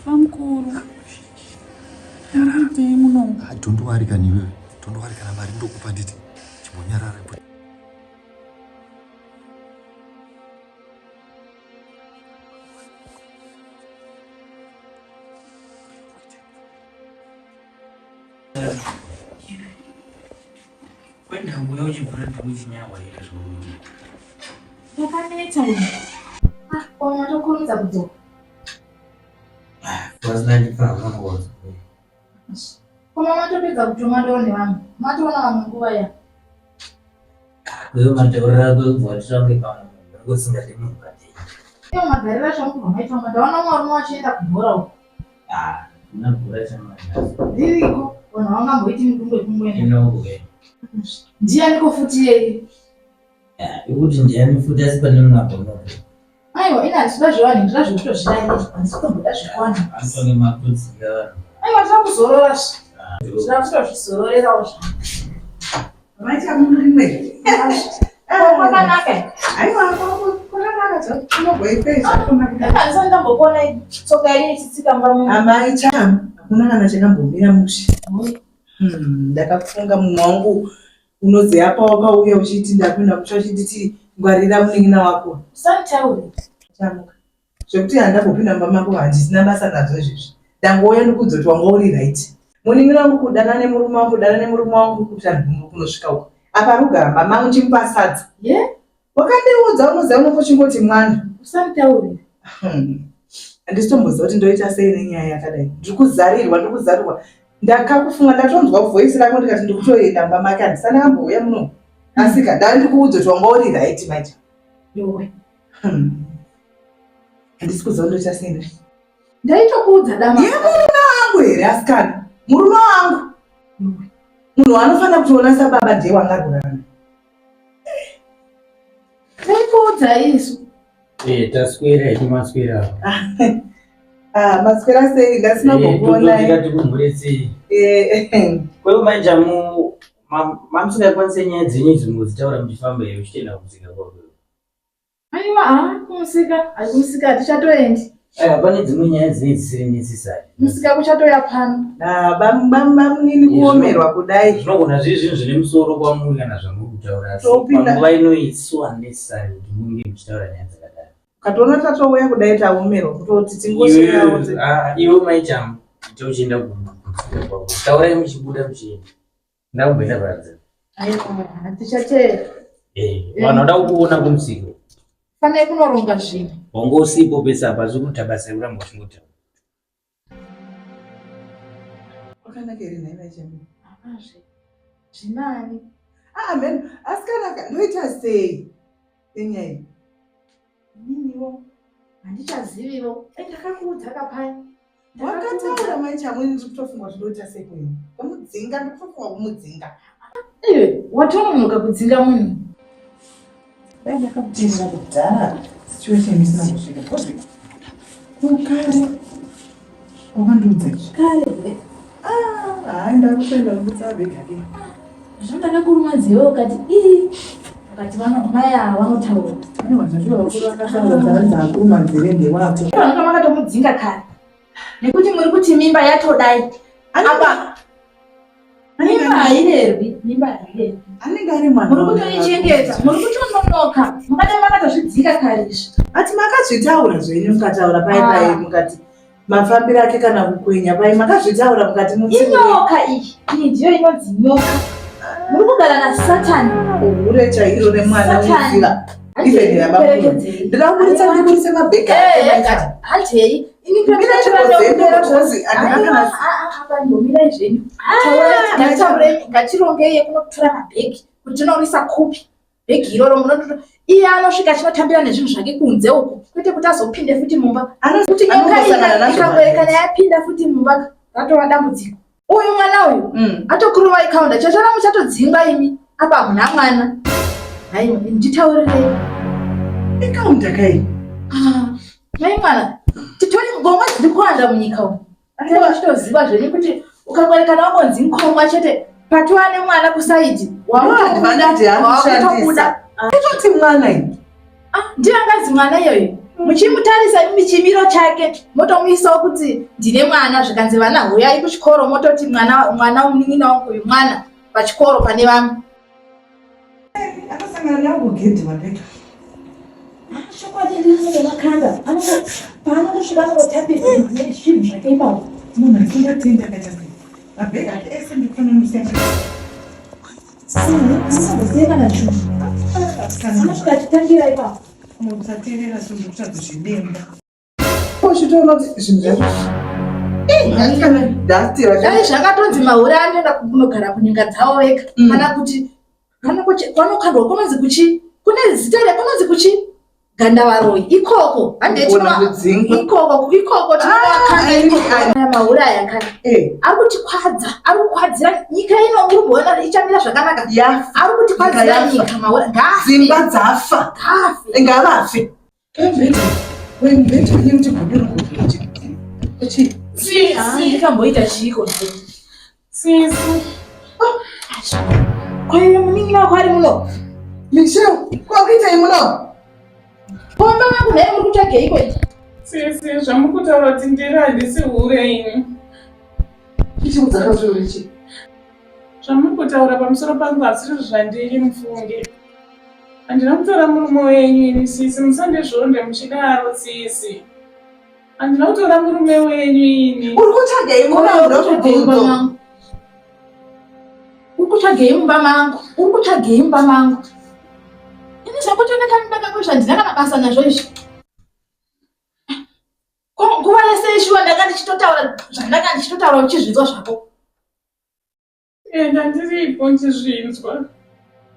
Famkuru. Yarate muno. Don't worry can you? Don't worry kana mari ndokupa nditi. Chibonyarara ipo. Kwenda nguyo chibura tukuzinyawa ira zvo. Yakanetsa uyu. Ona tokurudza kudzoka. Wazina fama ngozo. Koma matopedza kutuma ndone vanhu. Matoona vanhu nguva ya. Wewe mataurira kuzwatishange kana ngosinga munhu kati. Iyo magarira shangu maita ndaona mwarume wachienda kubhora uko. Unabhora chama. Ririko. Ona wanga mboiti mukungwe. Inobuke. Ndiani kofuti yeye? Ikuti ndiani futi asipane mwabono. Aiwa ina zviba zvewani ndira zvekutozvidaini handitomboda zvikwana. Antonge makudziga. Aiwa zvakuzorora zvi. Zvakutozvizororerawo zvangu. Maita munhu rimwe. Kwakanaka. Aiwa kwakanaka zvatinogweipedza kwakanaka. Handisati ndambopona tsoka yedu ichitsika mumba. Amai chama hakuna kana chakambomira mushe. Ndakafunga munhu wangu unozi apa wakauya uchiti ndapinda kutsva chinditi ngwarira munin'ina wako. Usanditaure. Chamuka. Zvekuti handambopinda mumba mako handisina basa nazvo izvezvi. Ndangouya ndikudzoti wanga uri right. Munin'ina wangu kudana nemurume wangu kuti andumbu kunosvika uko. Apa rugara mama angu chimupa sadza. Ye? Wakandiudza unoziva unongochingoti mwana. Usanditaure. Handisitomboziva kuti ndoita sei nenyaya yakadai. Ndikuzarirwa. Ndakakufunga ndatonzwa voice rako ndikati ndikutoenda mumba make handisana kambouya muno. Asi kadai ndikuudza kuti wanga uri right maita. Yowe. Handisi kuziva ndoita sei nei. Ndaitokuudza dama. Ye murume wangu here asikana. Murume wangu. Munhu anofanira kutoona sababa ndiye wanga rurana. Ndaikuudza isu. Taswera itimaswera. Maswera sei ngasina kukuona. Tikati kumuretse. Kwewe manja mamsingakwanise nyaya dzenyu dzimwe dzitaura muchifamba here uchitenda kumusika kwako. Aiwa kumusika hatichatoendi. Pane dzimwe nyaya dzine dzisiri necessary. Musika kuchatoya pano. Bamunini kuomerwa kudai. Zvinogona zviri zvinhu zvine musoro kwamuri kana zvamuri kutaura. Panguva ino so unnecessary kuti munge muchitaura nyaya dzakadaro. Katona tatouya kudai taomerwa kutoti tingosvikawo. Iwe maichamu uchienda kumusika kwako. Taurai muchibuda muchienda. Ndakumboenda paradza. Aiwa hatichateera. Vanhu vada kukuona kumusika. Fanele kunoronga zvinhu. Hongo usipo pesa apa zvikuita basa rekuramba uchingotaura. Wakanaka here nhaina chemu. Zvinani. Man, asikanaka ndoita sei nenyaya iyi. Niniwo handichaziviwo. Ndakakuudza kapai. Wakataura maichamu ndiri kutofunga kuti ndoita sei kwenyu. Kumudzinga ndikutofunga kumudzinga. Watononoka kudzinga munhu. Dai ndakakutinira kudhara. Situation isina kusvika. Kare. Wakandiudza izvi. Kare. Hai ndakutoenda kumusabhega ke. Zvandakakurumadziwa ukati ukati maya vanotaura. Aiwa zvazvo vakuru vakashanda dzakurumadzire ndewako. Vanonga makatomudzinga kare. Nekuti muri kuti mimba yatodai. Apa. Mimba hairerwi. Anenge ari mwana. Muri kutoichengeta. Muri kutononoka. Mukati makatozvidzika kare izvi. Ati makazvitaura zvenyu mukataura pai mukati mafambiro ake kana kukwenya pai makazvitaura mukati inyoka iyi ndiyo inonzi nyoka. Muri kugara naSatani. Ure chairo remwana uziva. Even yabakuru. Ndirakuritsa ndikurise mabheka. Hatei. Ini Mira chakuzembera zvozi andakana. Ngomira zvenyu. Taura ngachirongei kunotora mabhegi. Kuti unorisa kupi. Bhegi iroro munotora. Iye anosvika chinotambira nezvinhu zvake kunze uko. Kwete kuti azopinde futi mumba. Kuti nyoka ikangoreka yapinda futi mumba. Ratova dambudziko. Uyu mwana uyu atokuruma ikaunda chachara muchatodzingwa imi apa muna mwana. Hai nditaurirei. Ikaunda kai. Mai mwana titori ngoma dzikuwanda munyika umu. Asi vachitoziva zvenyu kuti ukangoreka naungonzi nkomwa chete patova nemwana kusaidi. Wakutobuda. Kutoti mwana iyi. Ndiyo angazi mwana iyoyo. muchimutarisa michimiro chake motomuisawo kuti ndine mwana zvikanzi vana huyai kuchikoro mototi mwana unin'ina wangu uyu mwana pachikoro pane vamwe akasangana nawo kugedhi mabheka chokwadi ndinenge makanda paanongosvika anongotapisa zvinhu zvake ipapo munhu asingatenda kachasi mabheka ese ndikufanira musenga anosangosiyekana chinhu anosvika achitangira ipapo musateerera sundu kuchadzozvidemba uchitoona kuti zvinhu dai zvakatonzi mahure anoenda kunogara kunyika dzavo vega kana kuti vanokandwa kunonzi kuchi kune zita rekunonzi kuchi gandavaroi ikoko ikoko tinoakanda mahure aya kana ari kutikwadza ari kukwadzira nyika ino uri kuona ichamira zvakanaka ari kutikwadzira nyika mahure dzimba dzafa ngavafe wembeti kuti guduru ndikamboita chiko kwaio munin'ina wako ari muno Michelle kwakuitai muno pomba vangu nhaye muri kutsvagei kwete sisi zvamukutaura kuti ndiri handisi hure ini ichiudzaka zvorechi zvamukutaura pamusoro pangu hasiri zvandiri mufunge handina kutora murume wenyu ini sisi musandizvonde muchidaro sisi handina kutora murume wenyu ini uri kutsvagei muno ukutsvagei mumba mangu uri kutsvagei mumba mangu ini zvakutoneka ndakako zvandina kana basa nazvo izvi nguva yese ishuwa ndanga ndichitotaura zvandanga ndichitotaura uchizvinzwa zvako ndandiripo ndichizvinzwa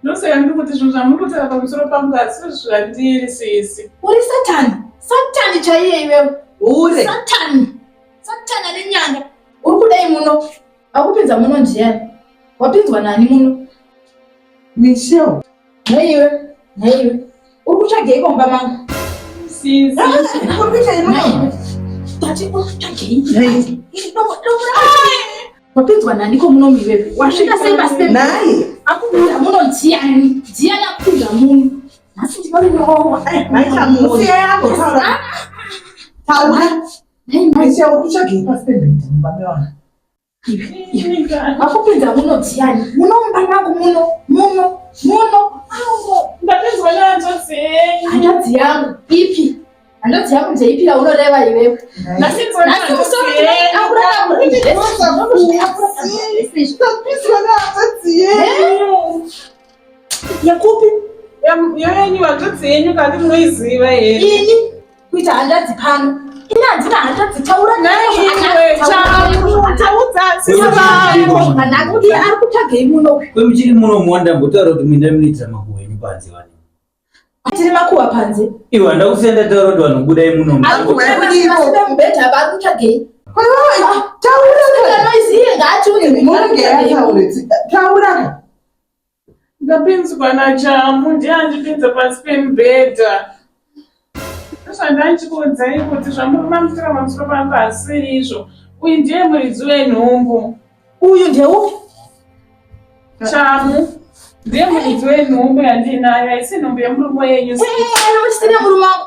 ndosaka ndiri kuti zvinhu zvamukutaura pamusoro pangu hasiri zvandiri sisi uri satani chaiye iwewe ure satani ane nyanga uri kudai muno akupinza muno ndiyani wapinzwa nani muno Michelle naiwe uri kutsvageiko mumba mangu sisi uri kuitai muno wapinzwa nani ko muno miwewe wasvika sei pasi naye akupinza muno ndiyani akupinza muno nhasi ndinorirowa taura Michelle uri kutsvagei pasi pebhedhi mumba mevanhu akupinza muno ndiyani muno mumba mangu muno ndapinzwa nehanzvadzi yenyu hanzvadzi yangu ipi hanzvadzi yangu ndeipi yaunoreva iwewe yakupi yoyenyu hanzvadzi yenyu kandi munoiziva here ini kuita hanzvadzi pano ini handina hanzvadzi taura ari kutsvagei muno kwemuchiri muno mwandambotaura kuti muenda munoitira makuhwa enyu panze vane tiri makuhwa panze iwe handa kusenda taura kuti vanhu budai muno mubhedha vari kutsvagei taura ndapinzwa nachamu ndiye handipinza pasi pemubhedha zvandanichikuudzai kuti zvamamutira pamusoro pangu hasiri izvo uyu ndiye muridzi wenhumbu uyu ndeupi chamu ndiye muridzi wenhumbu yandinayo haisi nhumbu yemurume wenyu muchisina murume wangu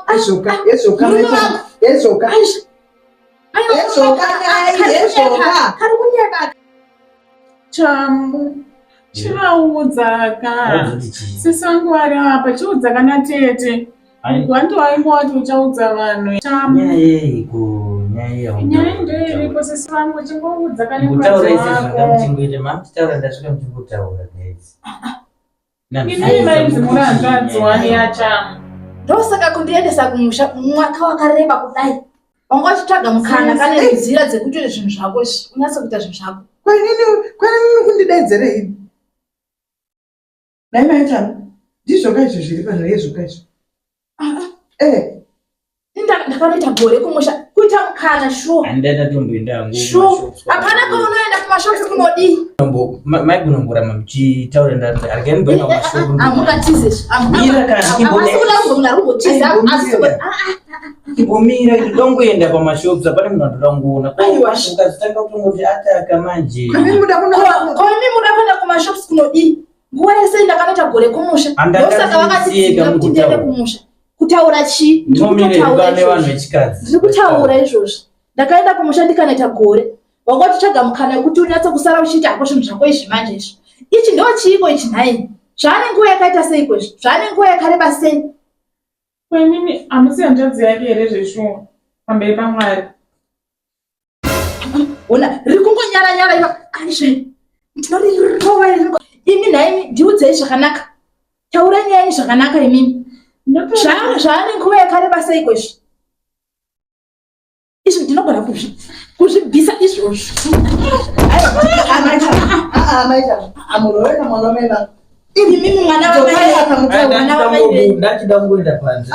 kari kunyeka chamu chivaudzaka sisi vangu vari apa chiudzaka natete wandowaimwati uchaudza vanhu nyaya ndoiripo sisi vangu chingoudza kaneinini maidzi muri hanzvadzi wani yachamu ndosaka kundiendesa kumusha mwaka wakareba kudai wanga wachitsvaga mukana kane nzira dzekuti zvinhu zvako unyatse kuita zvinhu zvako kwanini kundidaidzira ini naimaitamu ndizvoka izvo zviri panhu yezvoka izvo ndakanoita gore kumusha kuita mukana hapana kaunoenda kumashopu kunodii maigona muchitaura ndati arikanibvaina kumashopu imbomira kuti dongoenda pamashopu apane munhu andoda kungoona ukazitanga kutongoti ataka manje koimi muda kuenda kumashopu kunodii nguva yese ndakanoita gore kumusha ndosaka vakatiziva kuti ndiende kumusha kuti kutaura chi? Ndikutotaura nevanhu vechikadzi. Ndiri kutaura izvozvo. Ndakaenda kumusha ndikanaita gore. Wanga uchitsvaga mukana wekuti unyatse kusara uchiita hako zvinhu zvako izvi manje izvi. Ichi ndo chiiko ichi nhai? Zvaane nguva yakaita sei kwezvi? Zvaane nguva yakareba sei? Kwenini hamusi hanzvadzi yake here zveshuwa pamberi paMwari? Ona riri kungonyara iva. Aizve. Ndinorirova iri. Imi nhaimi ndiudzei zvakanaka. Taurai nyaya zvakanaka imimi. Zvaane nguva yakareba sei kwezvi? Izvi ndinogona kuzvibvisa izvozvo. Amuroweka mwanomena. Imimi mwana wamai. Ndachida kungoenda panze.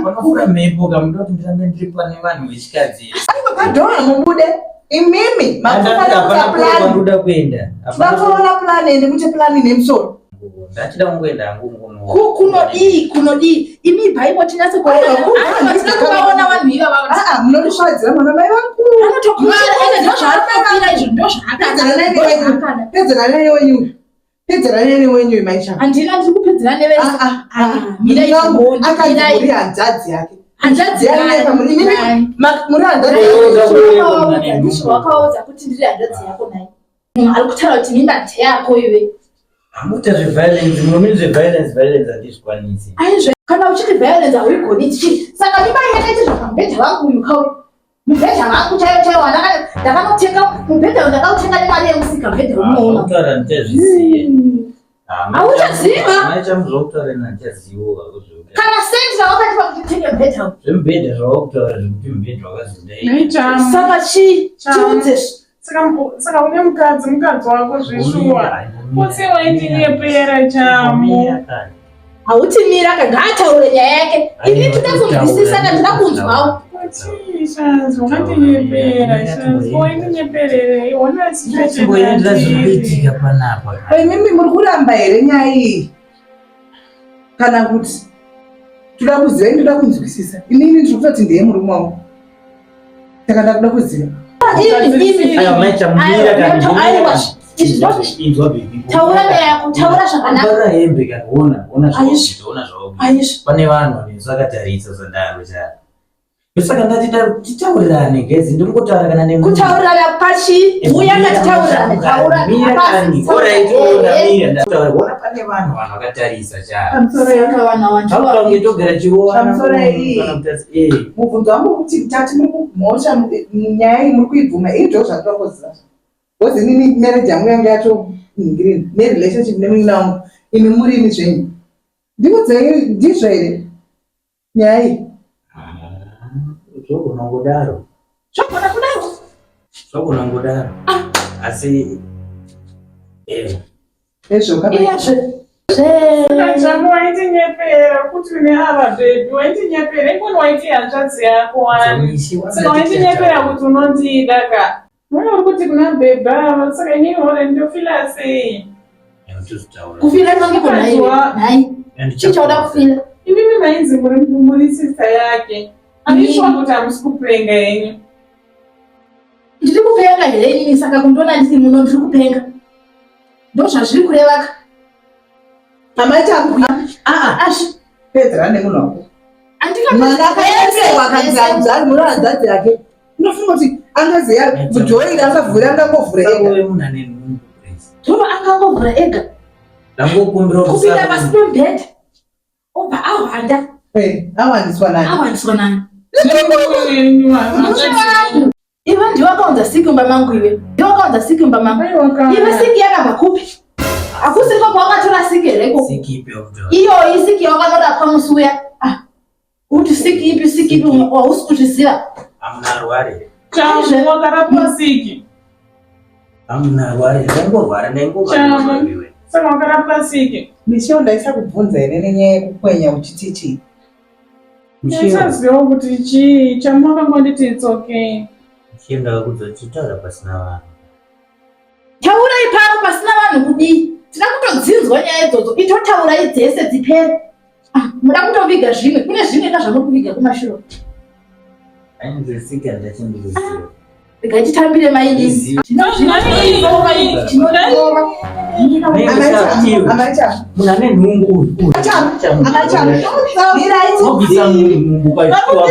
Panofura mhepo kamutoti ndirambe ndiri pane vanhu vechikadzi. Padhora mubude. Imimi makuda kuenda. Takaona plani ende kuti plani nemusoro. Ndachida kungoenda hangu ngono. Kunodii. Imi bhaibo tinase kuona. Tinoona vanhu iva vava. Munorisvadzira mwana mai vangu. Anotokushira ende ndo zvaarikufira izvo ndo zvaakana. Pedzera nene wenyu maisha. Handina ndiri kupedzera nevese. Mira izvoni. Akadziburi hanzvadzi yake. Hanzvadzi yake muri hanzvadzi yake. Wakaudza kuti ndiri hanzvadzi yako nai. Munhu ari kutaura kuti mimba ndeyako iwe. Hamuita zveviolence, munomiri zveviolence handizvikwanisi. Aizve kana uchiti violence hauigoni tichi. Saka mimba yakaita zvapamubhedha wangu uyu kauye. Mubhedha wangu chaiwo ndakanotenga mubhedha ndakautenga nemari yemusika mubhedha unoona. Hautaura ndichazviziva. Hauchaziva? Maichamuzotaura nandichaziva. Kana sendi wakatipa kuti tenge mubhedha. Zvemubhedha zvawakutaura zvekuti mubhedha wakazodai. Saka chiudzezvo. Saka une mukadzi wako zveshuwa. Kose waitinyepera chamo. Hauti mira kangataure nyaya yake. Ini toda kunzwisisa kana toda kunzwawo. Mimi muri kuramba here nyaya iyi? Kana kuti toda kuziva, ini toda kunzwisisa. Inini ndiri kutoti ndeye murume wangu. Saka ndakuda kuziva. Taura yako, taura zvakanaka. Pane vanhu nezvakatarisa zvandaro chaivo. Saka ndatitaurirane gezi ndingotaura kana nemunhu. Kutaurirana pachi, uya ngatitaurirane, taura. Ona pane vanhu vakatarisa chaivo. Pamusoro vanhu Hauta ungetogara chiona. Mubvunzo wangu kuti tati muri kumhosva nyaya iyi muri kuibvuma. Izvo zvatoda kuziva. Bozi nini marriage yangu yange yatoningirina nerelationship nemunhu wangu. Imi murini zvenyu? Ndikudzei ndizvo here nyaya iyi? Zvogonangodaro. Asi Saka waitinyepera kuti une ava bebi, waitinyepera ikoni waiti hanzvadzi yako wani. Saka waitinyepera kuti unondida ka. Mwana uri kuti kuna bebi ava, saka inini hore ndofila sei? Kufila nongiko nai. Chichauda kufila. Imimi mainzi muri sister yake. Andishuwa kuti hamusi kupenga henyu. Ndiri kupenga here inini saka kundona ndisi muno ndiri kupenga. Ndo zvazviri kurevaka. Amai changu pedzera nemunhu wako. Mwana akaendewa kanzanzari muri hanzvadzi yake. Unofunga kuti angaziya mudhoiri akavhura angangovhura ega. Tova angangovhura ega. Kupinda pasi pemubhedha. Obva ahwanda. Awandiswa nani? Iwe ndiwe wakaunza siki mumba mangu iwe. Ndiwe wakaunza siki mumba mangu. Iwe siki yakabva kupi? Hakusi ko kwakatora siki reko. Iyo isiki yakanora pamusi uya. Uti siki ipi wausi kuzviziva. Hamuna rware. Chamu wakarapwa siki. Hamuna rware. Ndangorwara iwe. Saka wakarapwa siki. Micheo ndaisa kubvunza here nenyaya yekukwenya uchiti chii? Ndisaziva kuti chii chamakangonditi it's okay. Chienda kuzochitaura pasina vanhu. Taura ipapo pasina vanhu kudii? Tinoda kutodzinzwa nyaya idzodzo. Itotaura idzese dzipere. Muda kutoviga zvimwe. Kune zvimwe zvamuri kuviga kumashure. Ainzwisika ndachindiziva. Regai titambire maini. Tinozviva. Amaita. Munane nhungu. Amaita. Mobisa mungu kwa ikiwa.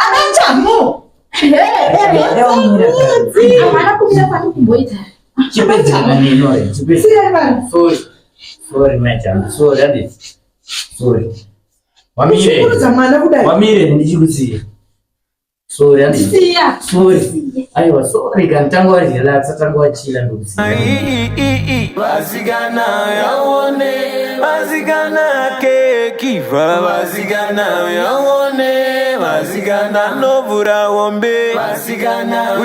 Amaita mu. Amana kumira pano kumboita. Chipezi maneno ya. Chipezi. Sorry macha. Sorry hadi. Sorry. Wamire ndichikuziye. Sorry hadi. Siya. Sorry. Aiwa sorry kan tangu relax tangu achila nduguzi. Bazigana yaone. Bazigana kekiva. Bazigana yaone. Bazigana novura wombe. Bazigana